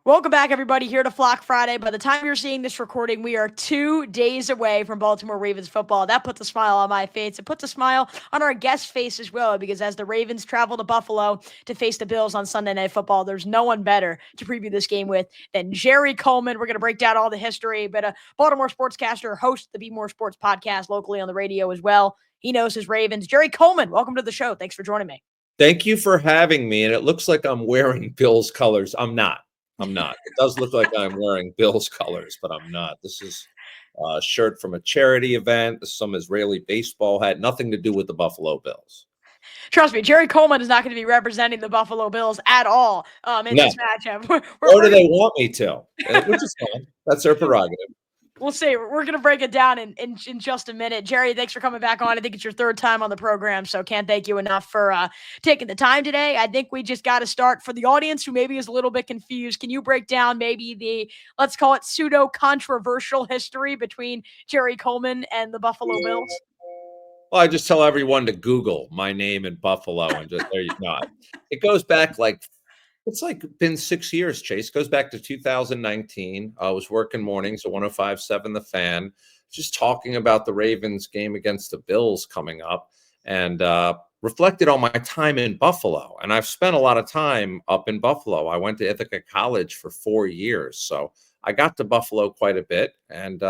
Welcome back, everybody, here to Flock Friday. By the time you're seeing this recording, we are 2 days away from Baltimore Ravens football. That puts a smile on my face. It puts a smile on our guest face as well, because as the Ravens travel to Buffalo to face the Bills on Sunday Night Football, there's no one better to preview this game with than Jerry Coleman. We're going to break down all the history, but a Baltimore sportscaster, hosts the Be More Sports podcast locally on the radio as well. He knows his Ravens. Jerry Coleman, welcome to the show. Thanks for joining me. Thank you for having me. And it looks like I'm wearing Bills colors. I'm not. It does look like I'm wearing Bills colors, but I'm not. This is a shirt from a charity event. Some Israeli baseball hat. Nothing to do with the Buffalo Bills. Trust me, Jerry Coleman is not going to be representing the Buffalo Bills at all in this matchup. Or do they want me to? Which is fine. That's their prerogative. We'll see. We're going to break it down in just a minute. Jerry, thanks for coming back on. I think it's your third time on the program, so can't thank you enough for taking the time today. I think we just got to start for the audience who maybe is a little bit confused. Can you break down maybe the, let's call it, pseudo-controversial history between Jerry Coleman and the Buffalo Bills? Well, I just tell everyone to Google my name in Buffalo, and just there you go. It goes back it's been 6 years, Chase. It goes back to 2019. I was working mornings at 105.7 The Fan, just talking about the Ravens game against the Bills coming up, and reflected on my time in Buffalo. And I've spent a lot of time up in Buffalo. I went to Ithaca College for 4 years, so I got to Buffalo quite a bit, and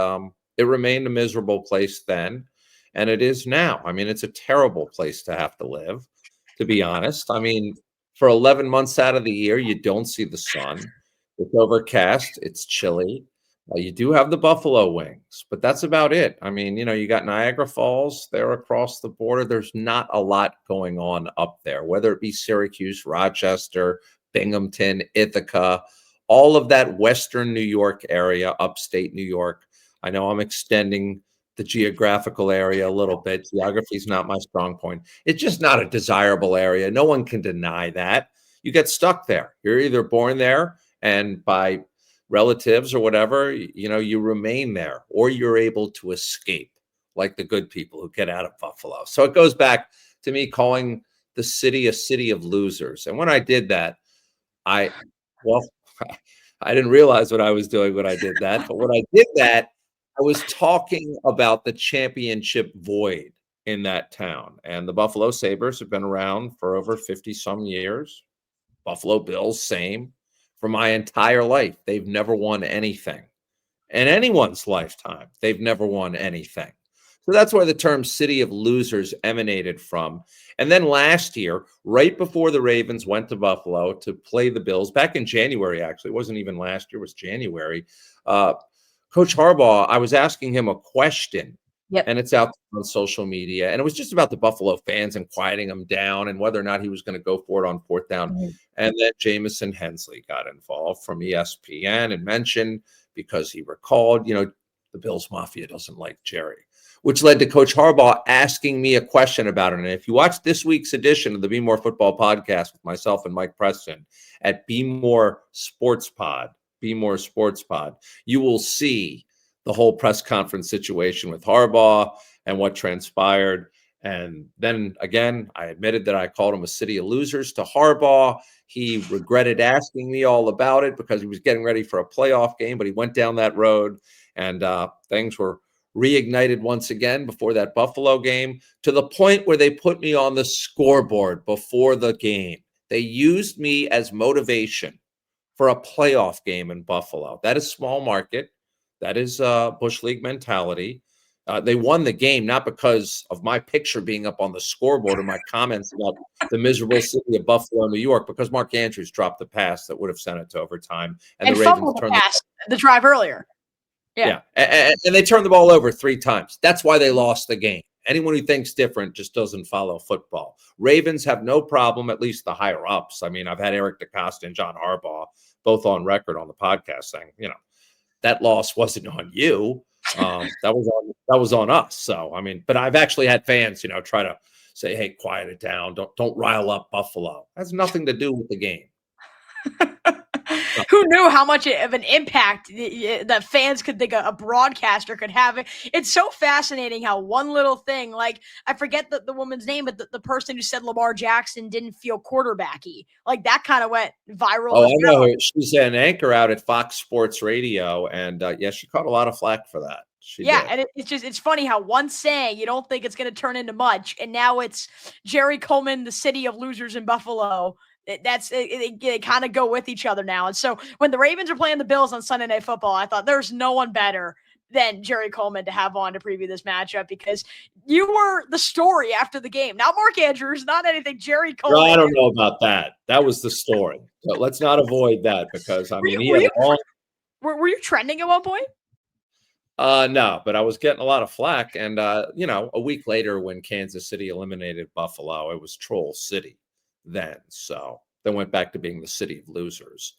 it remained a miserable place then, and it is now. I mean, it's a terrible place to have to live, to be honest. I mean, for 11 months out of the year, you don't see the sun. It's overcast. It's chilly. You do have the buffalo wings, but that's about it. I mean, you got Niagara Falls there across the border. There's not a lot going on up there, whether it be Syracuse, Rochester, Binghamton, Ithaca, all of that Western New York area, upstate New York. I know I'm extending the geographical area a little bit. Geography is not my strong point. It's just not a desirable area. No one can deny that. You get stuck there. You're either born there and by relatives or whatever, you remain there, or you're able to escape like the good people who get out of Buffalo. So it goes back to me calling the city a city of losers. And when I did that, I didn't realize what I was doing when I did that. But when I did that, I was talking about the championship void in that town. And the Buffalo Sabres have been around for over 50 some years. Buffalo Bills, same. For my entire life, they've never won anything. In anyone's lifetime, they've never won anything. So that's where the term city of losers emanated from. And then last year, right before the Ravens went to Buffalo to play the Bills, back in January, actually, it wasn't even last year, it was January, Coach Harbaugh, I was asking him a question, and it's out on social media, and it was just about the Buffalo fans and quieting them down and whether or not he was going to go for it on fourth down. And then Jamison Hensley got involved from ESPN and mentioned, because he recalled, the Bills Mafia doesn't like Jerry, which led to Coach Harbaugh asking me a question about it. And if you watch this week's edition of the Be More Football podcast with myself and Mike Preston at Be More Sports Pod, you will see the whole press conference situation with Harbaugh and what transpired. And then again, I admitted that I called him a city of losers to Harbaugh. He regretted asking me all about it because he was getting ready for a playoff game, but he went down that road, and things were reignited once again before that Buffalo game, to the point where they put me on the scoreboard before the game. They used me as motivation for a playoff game in Buffalo. That is small market. That is Bush League mentality. They won the game not because of my picture being up on the scoreboard or my comments about the miserable city of Buffalo, New York, because Mark Andrews dropped the pass that would have sent it to overtime. And the Ravens turned the drive earlier. Yeah. And they turned the ball over 3 times. That's why they lost the game. Anyone who thinks different just doesn't follow football. Ravens have no problem, at least the higher ups. I mean, I've had Eric DeCosta and John Harbaugh both on record on the podcast saying, that loss wasn't on you. That was on us. So, I mean, but I've actually had fans, try to say, hey, quiet it down. Don't rile up Buffalo. That has nothing to do with the game. Who knew how much of an impact that fans could think a broadcaster could have? It's so fascinating how one little thing, like I forget the woman's name, but the person who said Lamar Jackson didn't feel quarterbacky, like that kind of went viral Oh, as I know well. her. She's an anchor out at Fox Sports Radio, and yeah, she caught a lot of flack for that. She Yeah, did. and it's funny how one saying you don't think it's going to turn into much, and now it's Jerry Coleman, the city of losers in Buffalo. They kind of go with each other now. And so when the Ravens are playing the Bills on Sunday Night Football, I thought there's no one better than Jerry Coleman to have on to preview this matchup, because you were the story after the game. Not Mark Andrews, not anything. Jerry Well, Coleman. I don't know about that. That was the story. So let's not avoid that, because I Were mean you he were had a you long. were you trending at one point? No, but I was getting a lot of flack, and a week later when Kansas City eliminated Buffalo, it was Troll City then. So they went back to being the city of losers,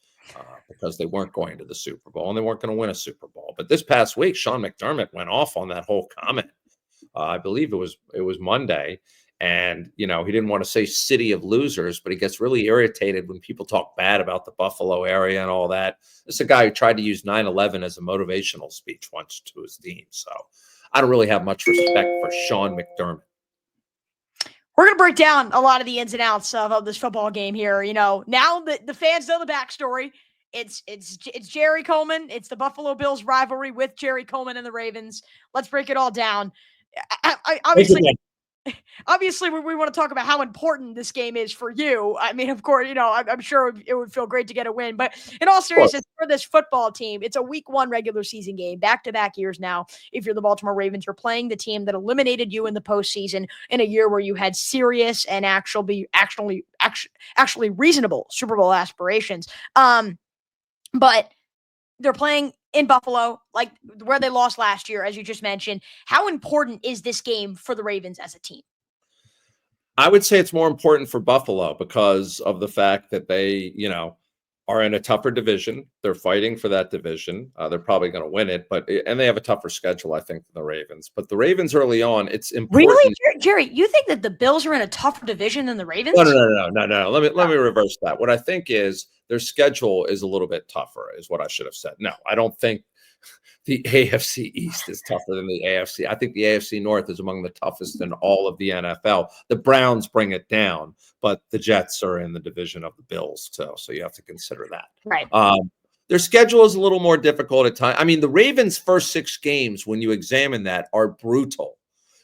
because they weren't going to the Super Bowl and they weren't going to win a Super Bowl. But this past week, Sean McDermott went off on that whole comment. I believe it was Monday, and he didn't want to say city of losers, but he gets really irritated when people talk bad about the Buffalo area and all that. This is a guy who tried to use 9/11 as a motivational speech once to his team. So I don't really have much respect for Sean McDermott. We're going to break down a lot of the ins and outs of this football game here. Now that the fans know the backstory, it's Jerry Coleman. It's the Buffalo Bills rivalry with Jerry Coleman and the Ravens. Let's break it all down. Obviously, we want to talk about how important this game is for you. I mean, of course, I'm sure it would feel great to get a win. But in all seriousness, for this football team, it's a week 1 regular season game, back-to-back years now. If you're the Baltimore Ravens, you're playing the team that eliminated you in the postseason in a year where you had serious and actually reasonable Super Bowl aspirations. But they're playing in Buffalo, like where they lost last year, as you just mentioned. How important is this game for the Ravens as a team? I would say it's more important for Buffalo because of the fact that they, are in a tougher division. They're fighting for that division. They're probably going to win it, and they have a tougher schedule, I think, than the Ravens. But the Ravens early on, it's important. Really, Jerry? You think that the Bills are in a tougher division than the Ravens? No. Let me reverse that. What I think is their schedule is a little bit tougher, is what I should have said. No, I don't think the AFC East is tougher than the AFC. I think the AFC North is among the toughest in all of the NFL. The Browns bring it down, but the Jets are in the division of the Bills too, so you have to consider that. Right. Their schedule is a little more difficult at times. I mean, the Ravens' first 6 games, when you examine that, are brutal.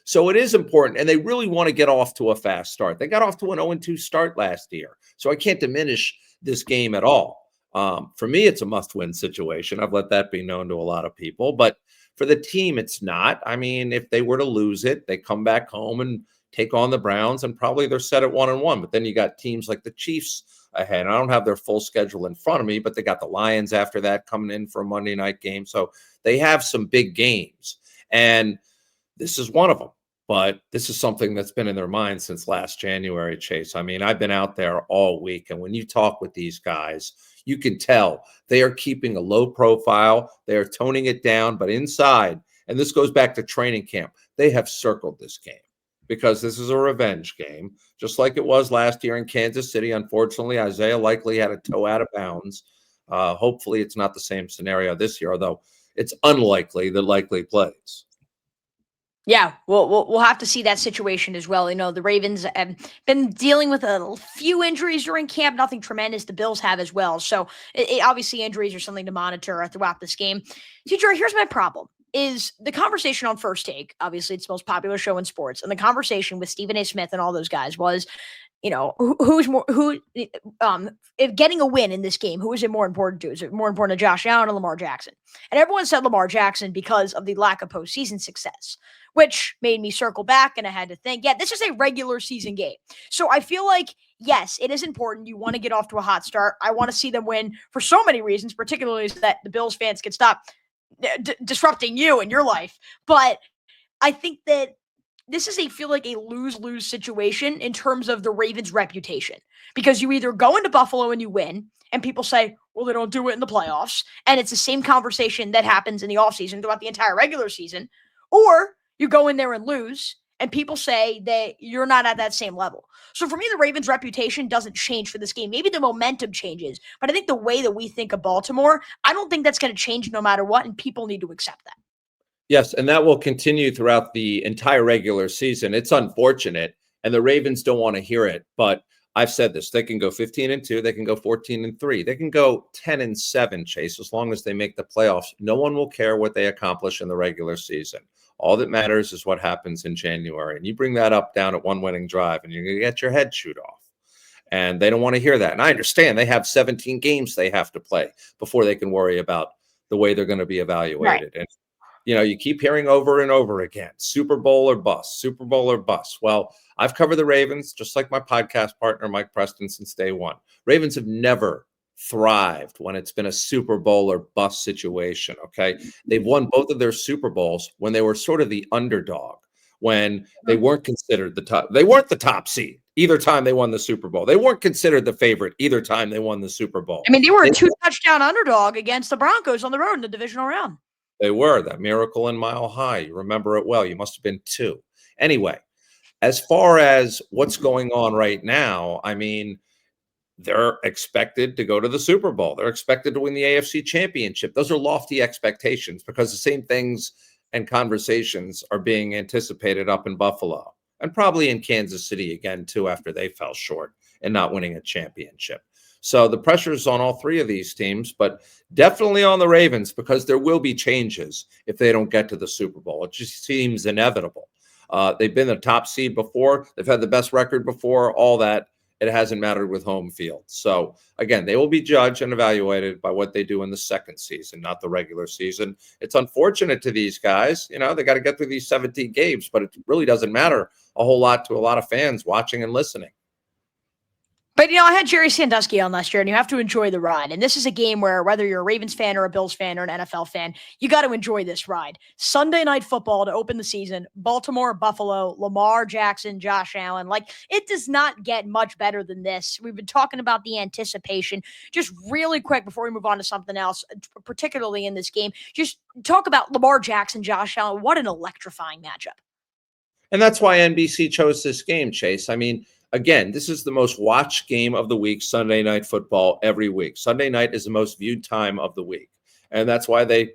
So it is important, and they really want to get off to a fast start. They got off to an 0-2 start last year, so I can't diminish this game at all. For me, it's a must-win situation. I've let that be known to a lot of people, but for the team, it's not. I mean, if they were to lose it, they come back home and take on the Browns, and probably they're set at 1-1. But then you got teams like the Chiefs ahead. I don't have their full schedule in front of me, but they got the Lions after that coming in for a Monday night game. So they have some big games, and this is one of them. But this is something that's been in their mind since last January, Chase. I mean, I've been out there all week, and when you talk with these guys, you can tell they are keeping a low profile. They are toning it down, but inside, and this goes back to training camp, they have circled this game because this is a revenge game, just like it was last year in Kansas City. Unfortunately, Isaiah likely had a toe out of bounds. Hopefully, it's not the same scenario this year, although it's unlikely that likely plays. Yeah, we'll have to see that situation as well. The Ravens have been dealing with a few injuries during camp, nothing tremendous. The Bills have as well. So obviously injuries are something to monitor throughout this game. Teacher, here's my problem. Is the conversation on First Take, obviously it's the most popular show in sports, and the conversation with Stephen A. Smith and all those guys was, if getting a win in this game, who is it more important to? Is it more important to Josh Allen or Lamar Jackson? And everyone said Lamar Jackson because of the lack of postseason success, which made me circle back, and I had to think, yeah, this is a regular season game. So I feel like, yes, it is important. You want to get off to a hot start. I want to see them win for so many reasons, particularly so that the Bills fans can stop disrupting you and your life. But I think that this is feel like a lose-lose situation in terms of the Ravens' reputation, because you either go into Buffalo and you win, and people say, well, they don't do it in the playoffs, and it's the same conversation that happens in the offseason throughout the entire regular season, or you go in there and lose, And people say that you're not at that same level. So for me, the Ravens' reputation doesn't change for this game. Maybe the momentum changes, but I think the way that we think of Baltimore, I don't think that's going to change no matter what, and people need to accept that. Yes, and that will continue throughout the entire regular season. It's unfortunate, and the Ravens don't want to hear it, but I've said this. They can go 15-2, they can go 14-3, they can go 10-7, Chase, as long as they make the playoffs. No one will care what they accomplish in the regular season. All that matters is what happens in January. And you bring that up down at one winning drive, and you're going to get your head chewed off. And they don't want to hear that. And I understand they have 17 games they have to play before they can worry about the way they're going to be evaluated. Right. And you keep hearing over and over again, Super Bowl or bust, Super Bowl or bust. Well, I've covered the Ravens, just like my podcast partner, Mike Preston, since day one. Ravens have never thrived when it's been a Super Bowl or bust situation, okay? They've won both of their Super Bowls when they were sort of the underdog, when they weren't considered the top. They weren't the top seed either time they won the Super Bowl. They weren't considered the favorite either time they won the Super Bowl. I mean, they were a 2-touchdown underdog against the Broncos on the road in the divisional round. They were that Miracle in Mile High. You remember it well. You must have been 2. Anyway, as far as what's going on right now, I mean, they're expected to go to the Super Bowl. They're expected to win the AFC Championship. Those are lofty expectations because the same things and conversations are being anticipated up in Buffalo and probably in Kansas City again, too, after they fell short and not winning a championship. So the pressure's on all 3 of these teams, but definitely on the Ravens because there will be changes if they don't get to the Super Bowl. It just seems inevitable. They've been the top seed before. They've had the best record before, all that. It hasn't mattered with home field. So, again, they will be judged and evaluated by what they do in the second season, not the regular season. It's unfortunate to these guys. They got to get through these 17 games, but it really doesn't matter a whole lot to a lot of fans watching and listening. But, I had Jerry Sandusky on last year, and you have to enjoy the ride. And this is a game where, whether you're a Ravens fan or a Bills fan or an NFL fan, you got to enjoy this ride. Sunday Night Football to open the season, Baltimore, Buffalo, Lamar Jackson, Josh Allen. It does not get much better than this. We've been talking about the anticipation. Just really quick before we move on to something else, particularly in this game, just talk about Lamar Jackson, Josh Allen. What an electrifying matchup. And that's why NBC chose this game, Chase. I mean, again, this is the most watched game of the week, Sunday Night Football, every week. Sunday night is the most viewed time of the week. And that's why they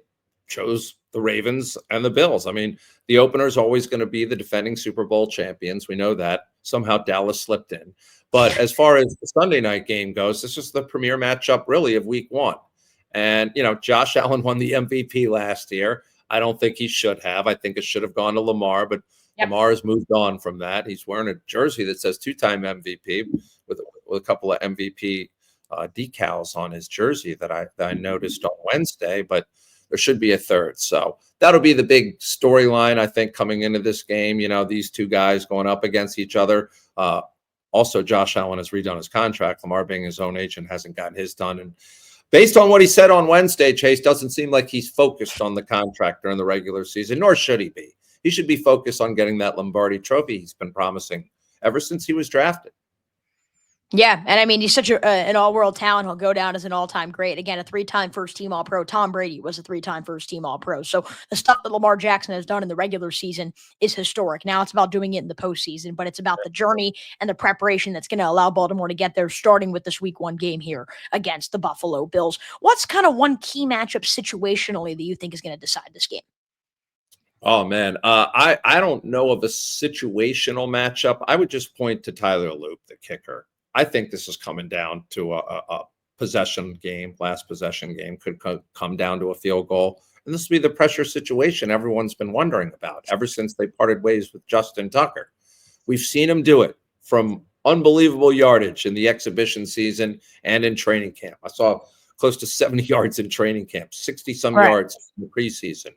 chose the Ravens and the Bills. I mean, the opener is always going to be the defending Super Bowl champions. We know that. Somehow Dallas slipped in. But as far as the Sunday night game goes, this is the premier matchup, really, of week 1. And, Josh Allen won the MVP last year. I don't think he should have. I think it should have gone to Lamar, but Lamar has moved on from that. He's wearing a jersey that says 2-time MVP with a couple of MVP decals on his jersey that I noticed on Wednesday, but there should be a third. So that'll be the big storyline, I think, coming into this game. These two guys going up against each other. Also, Josh Allen has redone his contract. Lamar, being his own agent, hasn't gotten his done. And based on what he said on Wednesday, Chase, doesn't seem like he's focused on the contract during the regular season, nor should he be. He should be focused on getting that Lombardi trophy he's been promising ever since he was drafted. Yeah, and I mean, he's such an all-world talent. He'll go down as an all-time great. Again, a 3-time first-team All-Pro. Tom Brady was a 3-time first-team All-Pro. So the stuff that Lamar Jackson has done in the regular season is historic. Now it's about doing it in the postseason, but it's about the journey and the preparation that's going to allow Baltimore to get there, starting with this Week 1 game here against the Buffalo Bills. What's kind of one key matchup situationally that you think is going to decide this game? Oh, man. I don't know of a situational matchup. I would just point to Tyler Loop, the kicker. I think this is coming down to a possession game, last possession game, could come down to a field goal. And this will be the pressure situation everyone's been wondering about ever since they parted ways with Justin Tucker. We've seen him do it from unbelievable yardage in the exhibition season and in training camp. I saw close to 70 yards in training camp, 60-some yards in the preseason.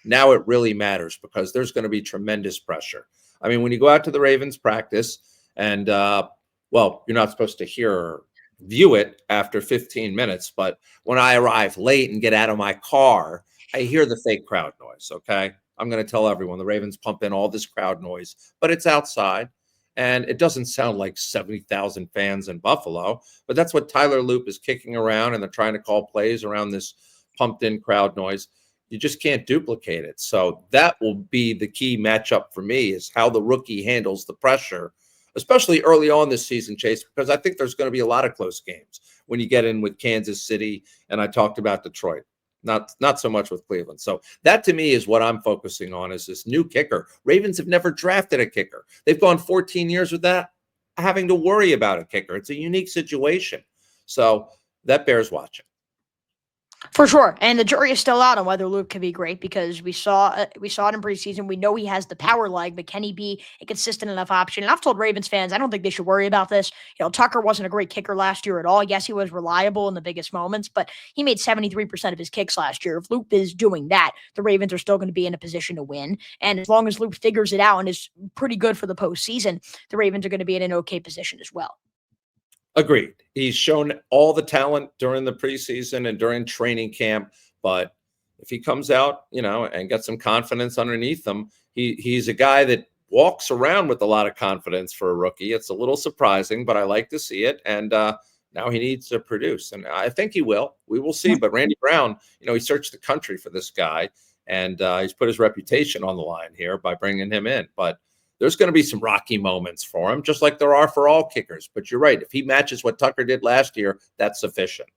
Now it really matters because there's going to be tremendous pressure. I mean, when you go out to the Ravens practice and well, you're not supposed to view it after 15 minutes, but when I arrive late and get out of my car, I hear the fake crowd noise, okay? I'm going to tell everyone the Ravens pump in all this crowd noise, but it's outside, and it doesn't sound like 70,000 fans in Buffalo, but that's what Tyler Loop is kicking around, and they're trying to call plays around this pumped-in crowd noise. You just can't duplicate it. So that will be the key matchup for me, is how the rookie handles the pressure, especially early on this season, Chase, because I think there's going to be a lot of close games when you get in with Kansas City. And I talked about Detroit, not so much with Cleveland. So that to me is what I'm focusing on, is this new kicker. Ravens have never drafted a kicker. They've gone 14 years with that, having to worry about a kicker. It's a unique situation. So that bears watching. For sure, and the jury is still out on whether Luke can be great, because we saw it in preseason. We know he has the power leg, but can he be a consistent enough option? And I've told Ravens fans I don't think they should worry about this. Tucker wasn't a great kicker last year at all. Yes, he was reliable in the biggest moments, but he made 73% of his kicks last year. If Luke is doing that, the Ravens are still going to be in a position to win. And as long as Luke figures it out and is pretty good for the postseason, the Ravens are going to be in an okay position as well. Agreed. He's shown all the talent during the preseason and during training camp, but if he comes out, and gets some confidence underneath him, he's a guy that walks around with a lot of confidence for a rookie. It's a little surprising, but I like to see it. And now he needs to produce, and I think he will. We will see. But Randy Brown, he searched the country for this guy, and he's put his reputation on the line here by bringing him in. But there's going to be some rocky moments for him, just like there are for all kickers. But you're right. If he matches what Tucker did last year, that's sufficient.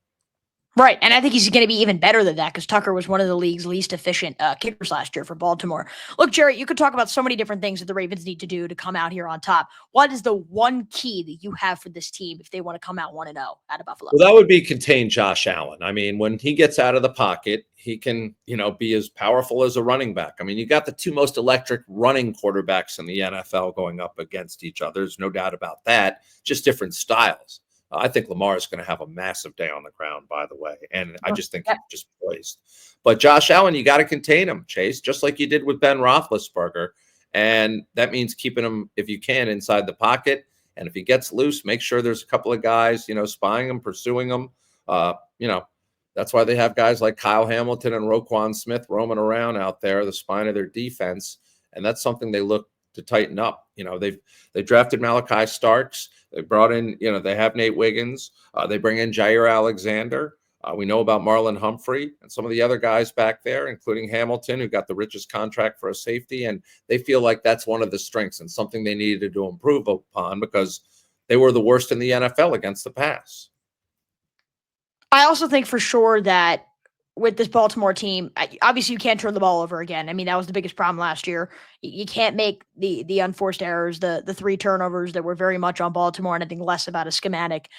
Right, and I think he's going to be even better than that, because Tucker was one of the league's least efficient kickers last year for Baltimore. Look, Jerry, you could talk about so many different things that the Ravens need to do to come out here on top. What is the one key that you have for this team if they want to come out 1-0 out of Buffalo? Well, that would be contain Josh Allen. I mean, when he gets out of the pocket, he can, be as powerful as a running back. I mean, you got the two most electric running quarterbacks in the NFL going up against each other. There's no doubt about that. Just different styles. I think Lamar is going to have a massive day on the ground, by the way. And I just think he's just poised. But Josh Allen, you got to contain him, Chase, just like you did with Ben Roethlisberger. And that means keeping him, if you can, inside the pocket. And if he gets loose, make sure there's a couple of guys, spying him, pursuing him. That's why they have guys like Kyle Hamilton and Roquan Smith roaming around out there, the spine of their defense. And that's something they look to tighten up. They drafted Malachi Starks. They brought in, they have Nate Wiggins. They bring in Jair Alexander. We know about Marlon Humphrey and some of the other guys back there, including Hamilton, who got the richest contract for a safety. And they feel like that's one of the strengths and something they needed to improve upon, because they were the worst in the NFL against the pass. I also think for sure that with this Baltimore team, obviously you can't turn the ball over again. I mean, that was the biggest problem last year. You can't make the unforced errors, the 3 turnovers that were very much on Baltimore, and I think less about a schematic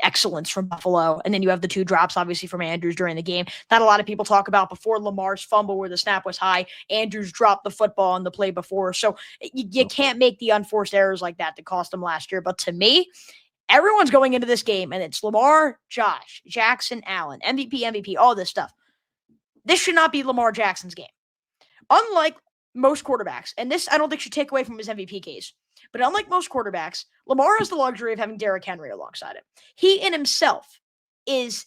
excellence from Buffalo. And then you have the 2 drops, obviously, from Andrews during the game. Not a lot of people talk about before Lamar's fumble where the snap was high. Andrews dropped the football on the play before. So you can't make the unforced errors like that cost them last year. But to me, everyone's going into this game, and it's Lamar, Josh, Jackson, Allen, MVP, all this stuff. This should not be Lamar Jackson's game. Unlike most quarterbacks, and this I don't think should take away from his MVP case, but unlike most quarterbacks, Lamar has the luxury of having Derrick Henry alongside him. He in himself is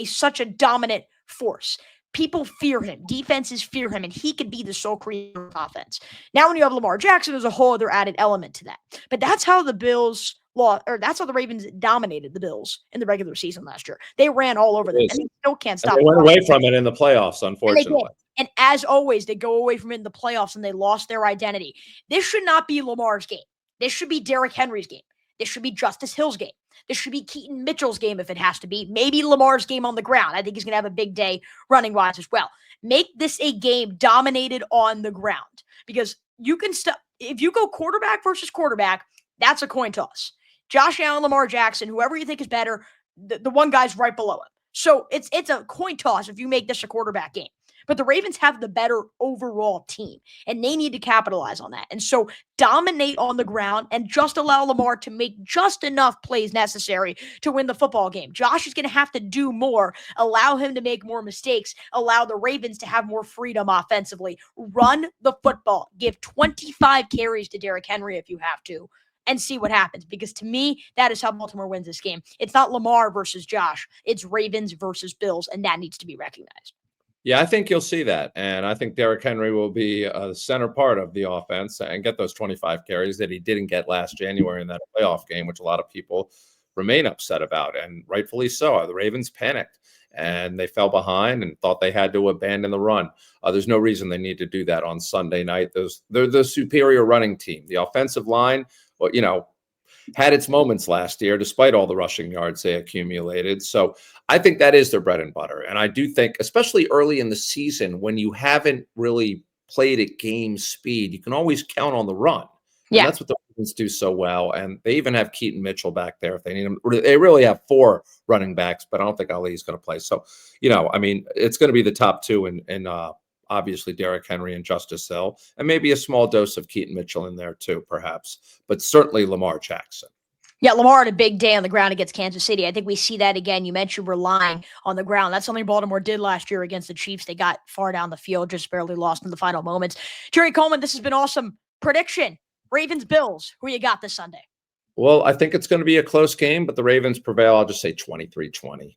such a dominant force. People fear him. Defenses fear him, and he could be the sole creator of offense. Now, when you have Lamar Jackson, there's a whole other added element to that. But that's how the that's how the Ravens dominated the Bills in the regular season last year. They ran all over them, and they still can't stop. They went away from it in the playoffs, unfortunately. And as always, they go away from it in the playoffs, and they lost their identity. This should not be Lamar's game. This should be Derrick Henry's game. This should be Justice Hill's game. This should be Keaton Mitchell's game if it has to be. Maybe Lamar's game on the ground. I think he's going to have a big day running-wise as well. Make this a game dominated on the ground, because you can if you go quarterback versus quarterback, that's a coin toss. Josh Allen, Lamar Jackson, whoever you think is better, the one guy's right below him. So it's a coin toss if you make this a quarterback game. But the Ravens have the better overall team, and they need to capitalize on that. And so dominate on the ground and just allow Lamar to make just enough plays necessary to win the football game. Josh is going to have to do more, allow him to make more mistakes, allow the Ravens to have more freedom offensively. Run the football. Give 25 carries to Derrick Henry if you have to, and see what happens. Because to me, that is how Baltimore wins this game. It's not Lamar versus Josh. It's Ravens versus Bills, and that needs to be recognized. Yeah, I think you'll see that. And I think Derrick Henry will be the center part of the offense and get those 25 carries that he didn't get last January in that playoff game, which a lot of people remain upset about, and rightfully so. The Ravens panicked. and they fell behind and thought they had to abandon the run. There's no reason they need to do that on Sunday night. They're the superior running team. The offensive line, well, had its moments last year, despite all the rushing yards they accumulated. So I think that is their bread and butter. And I do think, especially early in the season, when you haven't really played at game speed, you can always count on the run. And Yeah. that's what the Ravens do so well. And they even have Keaton Mitchell back there if they need him. They really have 4 running backs, but I don't think Ali's going to play. So, it's going to be the top 2 in obviously Derrick Henry and Justice Hill, and maybe a small dose of Keaton Mitchell in there too, perhaps, but certainly Lamar Jackson. Yeah, Lamar had a big day on the ground against Kansas City. I think we see that again. You mentioned relying on the ground. That's something Baltimore did last year against the Chiefs. They got far down the field, just barely lost in the final moments. Jerry Coleman, this has been awesome. Prediction, Ravens-Bills. Who you got this Sunday? Well, I think it's going to be a close game, but the Ravens prevail. I'll just say 23-20.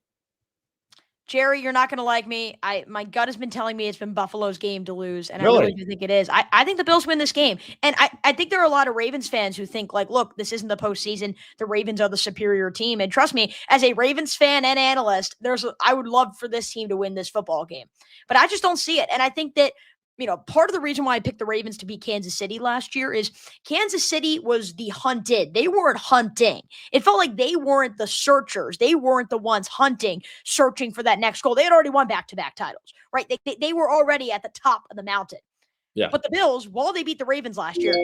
Jerry, you're not going to like me. My gut has been telling me it's been Buffalo's game to lose, and I really do think it is. I think the Bills win this game, and I think there are a lot of Ravens fans who think, like, look, this isn't the postseason. The Ravens are the superior team, and trust me, as a Ravens fan and analyst, I would love for this team to win this football game, but I just don't see it, and I think that part of the reason why I picked the Ravens to beat Kansas City last year is Kansas City was the hunted. They weren't hunting. It felt like they weren't the searchers. They weren't the ones hunting, searching for that next goal. They had already won back-to-back titles, right? They were already at the top of the mountain. Yeah. But the Bills, while they beat the Ravens last year,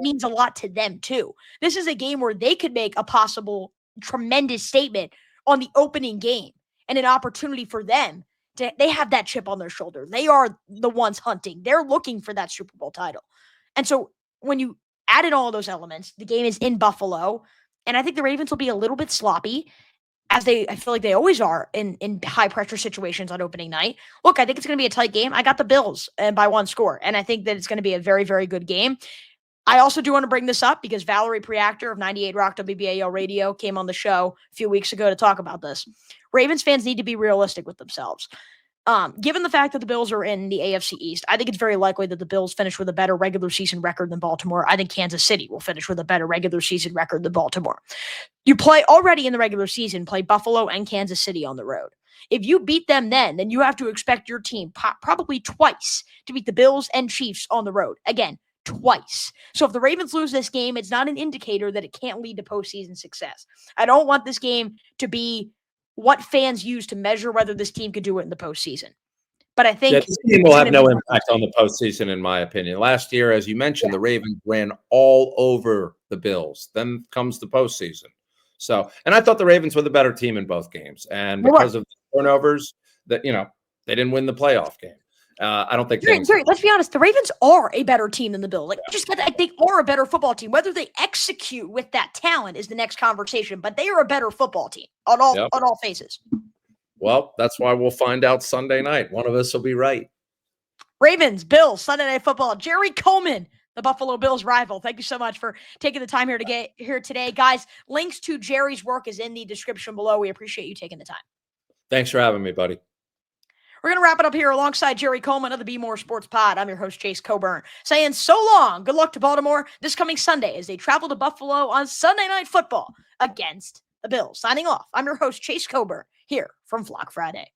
means a lot to them too. This is a game where they could make a possible tremendous statement on the opening game and an opportunity for them. They have that chip on their shoulder. They are the ones hunting. They're looking for that Super Bowl title. And so when you add in all those elements, the game is in Buffalo, and I think the Ravens will be a little bit sloppy, I feel like they always are in high-pressure situations on opening night. Look, I think it's going to be a tight game. I got the Bills by 1 score, and I think that it's going to be a very, very good game. I also do want to bring this up because Valerie Preactor of 98 Rock WBAL Radio came on the show a few weeks ago to talk about this. Ravens fans need to be realistic with themselves. Given the fact that the Bills are in the AFC East, I think it's very likely that the Bills finish with a better regular season record than Baltimore. I think Kansas City will finish with a better regular season record than Baltimore. You play already in the regular season, play Buffalo and Kansas City on the road. If you beat them then you have to expect your team probably twice to beat the Bills and Chiefs on the road. Again, twice. So if the Ravens lose this game, it's not an indicator that it can't lead to postseason success. I don't want this game to be what fans use to measure whether this team could do it in the postseason. But I think this team will have no impact on the postseason, in my opinion. Last year, as you mentioned, the Ravens ran all over the Bills. Then comes the postseason. So, and I thought the Ravens were the better team in both games. And because of the turnovers, they didn't win the playoff game. I don't think let's be honest. The Ravens are a better team than the Bills. They are a better football team. Whether they execute with that talent is the next conversation. But they are a better football team on all phases. Well, that's why we'll find out Sunday night. One of us will be right. Ravens, Bills, Sunday Night Football. Jerry Coleman, the Buffalo Bills rival. Thank you so much for taking the time here to get here today, guys. Links to Jerry's work is in the description below. We appreciate you taking the time. Thanks for having me, buddy. We're going to wrap it up here alongside Jerry Coleman of the Be More Sports Pod. I'm your host, Chase Coburn, saying so long. Good luck to Baltimore this coming Sunday as they travel to Buffalo on Sunday Night Football against the Bills. Signing off, I'm your host, Chase Coburn, here from Flock Friday.